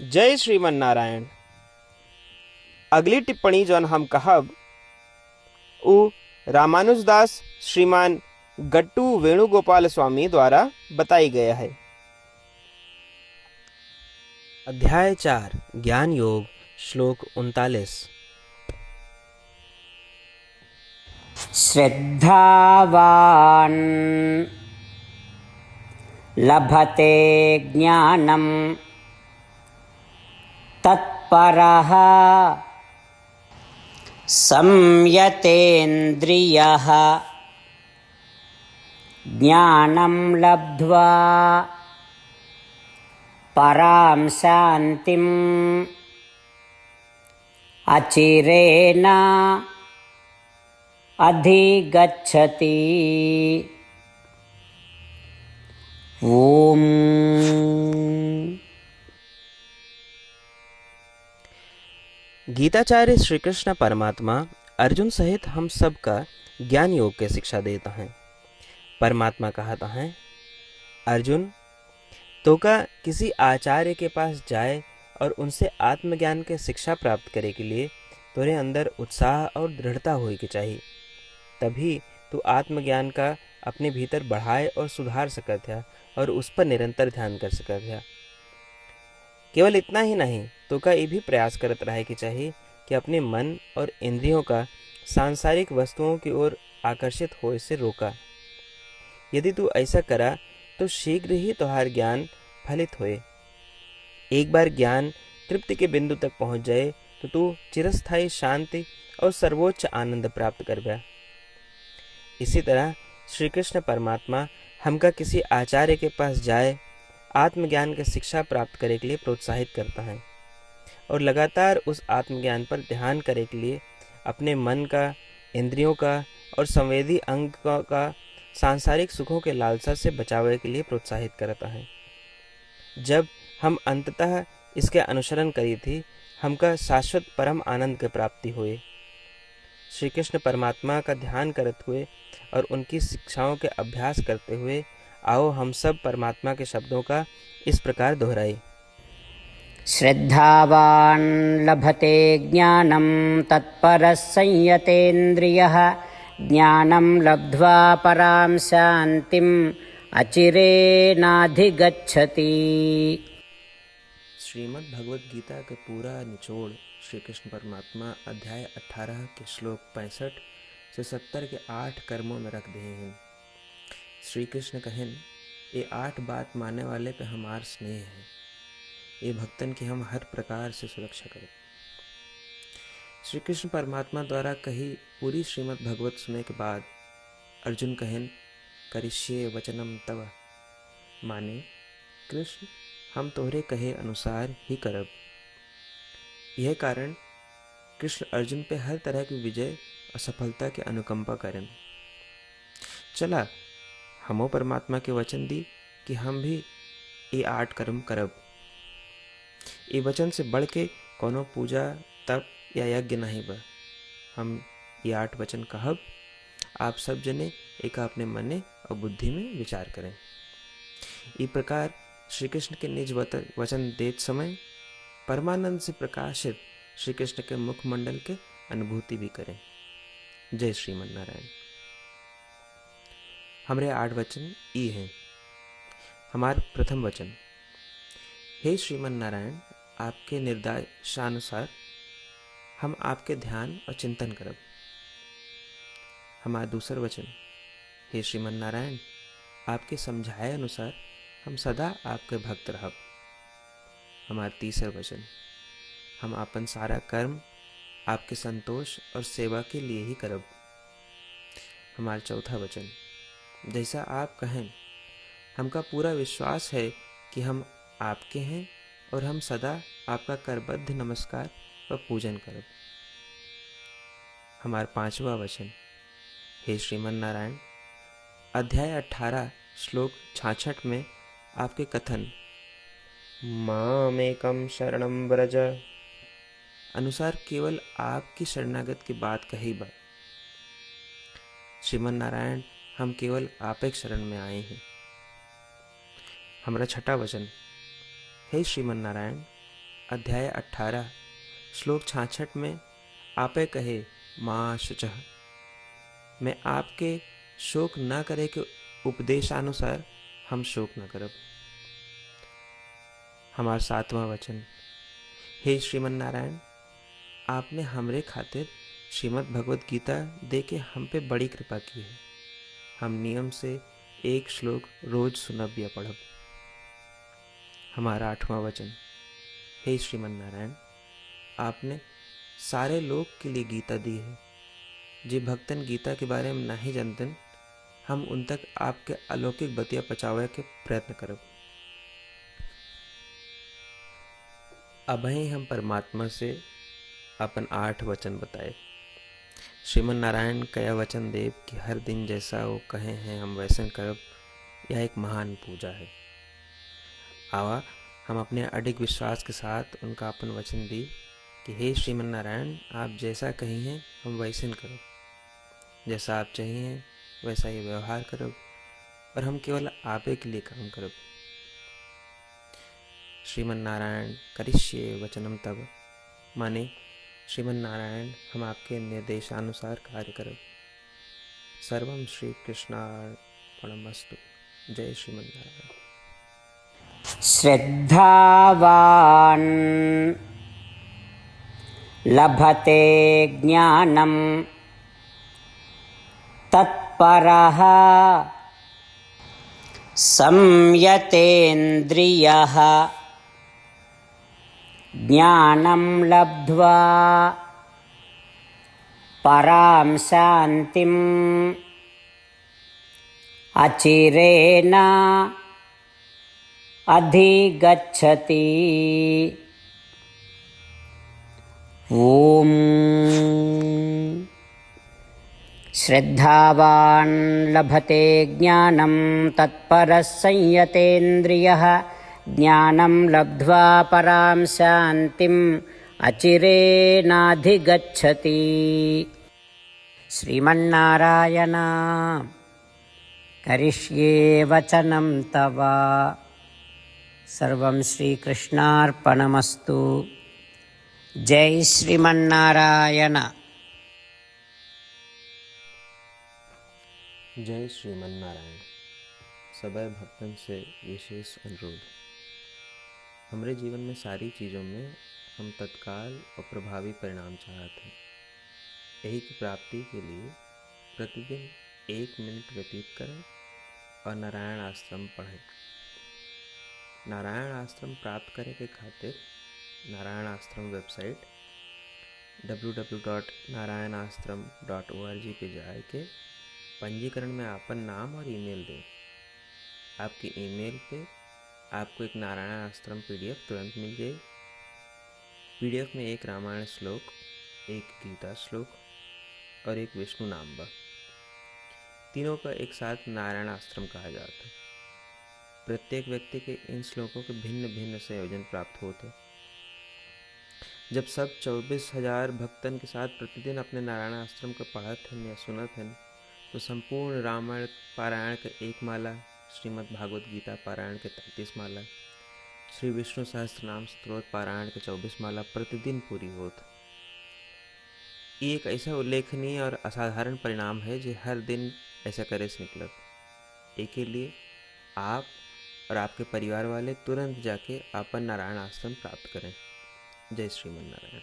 जय श्रीमन नारायण। अगली टिप्पणी जौन हम कहब उ रामानुजदास श्रीमान गट्टू वेणुगोपाल स्वामी द्वारा बताई गया है। अध्याय 4 ज्ञान योग श्लोक 39। श्रद्धावान् लभते ज्ञानं तत्परः संयतेन्द्रियः ज्ञानं लब्ध्वा परां शान्तिम् अचिरेण अधिगच्छति। ओम। गीताचार्य श्री कृष्ण परमात्मा अर्जुन सहित हम सब का ज्ञान योग की शिक्षा देता है। परमात्मा कहता है, अर्जुन तो का किसी आचार्य के पास जाए और उनसे आत्मज्ञान के शिक्षा प्राप्त करे के लिए तोरे अंदर उत्साह और दृढ़ता होई के चाहिए, तभी तू आत्मज्ञान का अपने भीतर बढ़ाए और सुधार सकत है और उस पर निरंतर ध्यान कर सकत है। केवल इतना ही नहीं, तो का ये भी प्रयास करत रहे कि चाहिए कि अपने मन और इंद्रियों का सांसारिक वस्तुओं की ओर आकर्षित होए से रोका। यदि तू ऐसा करा तो शीघ्र ही तुम्हार ज्ञान फलित होए। एक बार ज्ञान तृप्ति के बिंदु तक पहुंच जाए तो तू चिरस्थायी शांति और सर्वोच्च आनंद प्राप्त कर गया। इसी तरह श्री कृष्ण परमात्मा हमका किसी आचार्य के पास जाए आत्मज्ञान की शिक्षा प्राप्त करे के लिए प्रोत्साहित करता है और लगातार उस आत्मज्ञान पर ध्यान करे के लिए अपने मन का, इंद्रियों का और संवेदी अंग का सांसारिक सुखों के लालसा से बचावे के लिए प्रोत्साहित करता है। जब हम अंततः इसके अनुसरण करी थी, हमका शाश्वत परम आनंद की प्राप्ति हुई। श्री कृष्ण परमात्मा का ध्यान करते हुए और उनकी शिक्षाओं के अभ्यास करते हुए आओ हम सब परमात्मा के शब्दों का इस प्रकार दोहराए। श्रद्धावान् लभते ज्ञानं तत्परः संयतेन्द्रियः ज्ञानं लब्ध्वा परां शान्तिम् अचिरेणाधिगच्छति। श्रीमद् भगवद गीता का पूरा निचोड़ श्री कृष्ण परमात्मा अध्याय 18 के श्लोक 65 से 70 के 8 कर्मों में रख दिए हैं। श्री कृष्ण कहन, ये 8 बात मानने वाले पे हमार स्नेह है, ये भक्तन की हम हर प्रकार से सुरक्षा करें। श्री कृष्ण परमात्मा द्वारा कही पूरी श्रीमद् भगवत सुनने के बाद अर्जुन कहन, करिष्ये वचनम तव, माने कृष्ण हम तोहरे कहे अनुसार ही करब। यह कारण कृष्ण अर्जुन पे हर तरह की विजय और सफलता के अनुकंपा करें। चला हमो परमात्मा के वचन दी कि हम भी ये 8 कर्म करब। ये वचन से बढ़ के कोनो पूजा तप या यज्ञ नहीं बा। हम ये 8 वचन कहब, आप सब जने एक अपने मने और बुद्धि में विचार करें। इस प्रकार श्री कृष्ण के निज वचन देत समय परमानंद से प्रकाशित श्री कृष्ण के मुखमंडल के अनुभूति भी करें। जय श्रीमन नारायण। हमारे 8 वचन ई हैं। हमार प्रथम वचन, हे श्रीमन नारायण, आपके निर्देशानुसार हम आपके ध्यान और चिंतन करब। हमारा दूसर वचन, हे श्रीमन नारायण, आपके समझाए अनुसार हम सदा आपके भक्त रहब। हमारा तीसर वचन, हम अपन सारा कर्म आपके संतोष और सेवा के लिए ही करब। हमारा चौथा वचन, जैसा आप कहें हमका पूरा विश्वास है कि हम आपके हैं और हम सदा आपका करबद्ध नमस्कार व पूजन करब। हमारा पांचवा वचन, हे श्रीमन नारायण, अध्याय 18 श्लोक 66 में आपके कथन मामेकम शरणम व्रज अनुसार केवल आपकी शरणागत की बात कही बा। श्रीमन नारायण, हम केवल आप एक शरण में आए हैं। हमारा छठा वचन, हे श्रीमन नारायण, अध्याय 18 श्लोक 66 में आपे कहे माँ शुचः, मैं आपके शोक न करे के उपदेशानुसार हम शोक न करब। हमार 7वां वचन, हे श्रीमन नारायण, आपने हमरे खातिर श्रीमद् भगवत गीता दे के हम पे बड़ी कृपा की है। हम नियम से एक श्लोक रोज सुनब या पढ़ब। हमारा 8वां वचन, हे श्रीमन नारायण, आपने सारे लोग के लिए गीता दी है। जे भक्तन गीता के बारे में नहीं जानतन, हम उन तक आपके अलौकिक बतिया पहुंचावे के प्रयत्न करब। अबही हम परमात्मा से अपन 8 वचन बताए। श्रीमन नारायण कया वचन देव कि हर दिन जैसा वो कहे हैं हम वैसे करब, यह एक महान पूजा है। आवा हम अपने अडिग विश्वास के साथ उनका अपन वचन दी कि हे श्रीमन नारायण, आप जैसा कही हैं हम वैसे करब, जैसा आप चाहिए वैसा ही व्यवहार करब और हम केवल आपे के लिए काम करब। श्रीमन नारायण करिष्ये वचनम तब, माने श्रीमन नारायण हम आपके निर्देशानुसार कार्य करब। सर्वम श्री कृष्णार्पणमस्तु। जय श्रीमन नारायण। श्रद्धावान् लभते ज्ञानं तत्परः संयतेन्द्रियः ज्ञानं लब्ध्वा परां शान्तिम् अचिरेण अधिगच्छति। ॐ श्रद्धावान् लभते ज्ञानं तत्परः संयतेन्द्रियः ज्ञानं लब्ध्वा परां शान्तिम् अचिरेणाधिगच्छति। श्रीमन्नारायण करिष्ये वचनं तव। सर्वं श्रीकृष्णार्पणमस्तु। जय श्रीमन्नारायण। जय श्रीमन नारायण। सबै भक्तन से विशेष अनुरोध, हमरे जीवन में सारी चीज़ों में हम तत्काल और प्रभावी परिणाम चाहते हैं। यही की प्राप्ति के लिए प्रतिदिन 1 मिनट व्यतीत करें और नारायण आश्रम पढ़ें। नारायण आश्रम प्राप्त करने के खातिर नारायण आश्रम वेबसाइट www.narayanashram.org पे जाए के पंजीकरण में आपन नाम और ईमेल दें। आपकी ईमेल पे आपको एक नारायण आश्रम PDF तुरंत मिल जाए। PDF में एक रामायण श्लोक, एक गीता श्लोक और एक विष्णु नाम बा। तीनों का एक साथ नारायण आश्रम कहा जाता है। प्रत्येक व्यक्ति के इन श्लोकों के भिन्न भिन्न संयोजन प्राप्त होते। जब सब 24,000 भक्तन के साथ प्रतिदिन अपने नारायण आश्रम को पढ़त हैं या सुनत हैं, तो संपूर्ण रामायण पारायण के 1 माला, श्रीमद् भागवत गीता पारायण के 33 माला, श्री विष्णु सहस्त्रनाम स्तोत्र पारायण के 24 माला प्रतिदिन पूरी होत। ये एक ऐसा उल्लेखनीय और असाधारण परिणाम है जो हर दिन ऐसा करे से निकलत। एक के लिए आप और आपके परिवार वाले तुरंत जाके अपन नारायण आश्रम प्राप्त करें। जय श्रीमन नारायण।